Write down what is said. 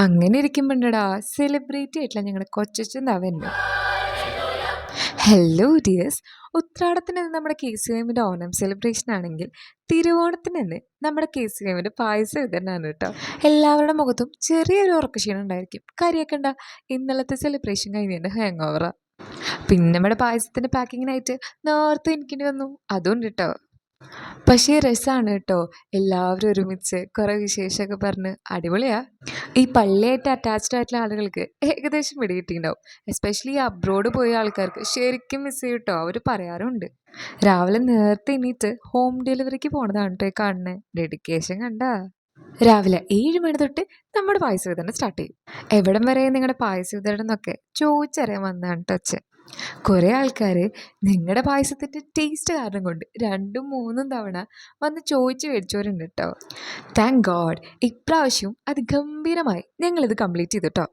അങ്ങനെ ഇരിക്കുമ്പോണ്ടടാ സെലിബ്രിറ്റി ആയിട്ടുള്ള ഞങ്ങളുടെ കൊച്ചച്ഛൻ ദാ വരുന്നു. Hello dears. ഉത്രാടത്തിന് നമ്മുടെ കെ സി എമ്മിൻ്റെ ഓണം സെലിബ്രേഷൻ ആണെങ്കിൽ തിരുവോണത്തിന് തന്നെ നമ്മുടെ കെ സി എമ്മിൻ്റെ പായസ വിതരണമാണ് കേട്ടോ. എല്ലാവരുടെ മുഖത്തും ചെറിയൊരു ഉറക്കക്ഷീണം ഉണ്ടായിരിക്കും. കാര്യമാക്കണ്ട, ഇന്നലത്തെ സെലിബ്രേഷൻ കഴിഞ്ഞതിൻ്റെ ഹാങ് ഓവറാ. പിന്നെ നമ്മുടെ പായസത്തിൻ്റെ പാക്കിങ്ങിനായിട്ട് നേരത്തെ എനിക്കേണ്ടി വന്നു, അതുകൊണ്ട് കേട്ടോ. പക്ഷേ രസമാണ് കേട്ടോ, എല്ലാവരും ഒരുമിച്ച് കുറേ വിശേഷമൊക്കെ പറഞ്ഞ് അടിപൊളിയാ. ഈ പള്ളിയായിട്ട് അറ്റാച്ച്ഡ് ആയിട്ടുള്ള ആളുകൾക്ക് ഏകദേശം പിടികിട്ടിയിട്ടുണ്ടാവും. എസ്പെഷ്യലി ഈ അബ്രോഡ് പോയ ആൾക്കാർക്ക് ശരിക്കും മിസ് ചെയ്യും കേട്ടോ, അവർ പറയാറുണ്ട്. രാവിലെ നേരത്തെ എണീറ്റ് ഹോം ഡെലിവറിക്ക് പോണതാണ് കേട്ടോ ഈ കാണുന്നത്. ഡെഡിക്കേഷൻ കണ്ടാ. രാവിലെ 7 മണി തൊട്ട് നമ്മുടെ പായസ വിതരണം സ്റ്റാർട്ട് ചെയ്യും. എവിടം വരെ നിങ്ങളുടെ പായസ വിതരണം എന്നൊക്കെ ചോദിച്ചറിയാൻ വന്നതാണ് കേട്ടോ അച്ഛൻ. കുറേ ആൾക്കാർ നിങ്ങളുടെ പായസത്തിൻ്റെ ടേസ്റ്റ് കാരണം കൊണ്ട് 2-3 തവണ വന്ന് ചോദിച്ച് മേടിച്ചവരുണ്ട് കേട്ടോ. താങ്ക് ഗോഡ്, ഇപ്രാവശ്യവും അത് ഗംഭീരമായി ഞങ്ങളിത് കംപ്ലീറ്റ് ചെയ്തു കേട്ടോ.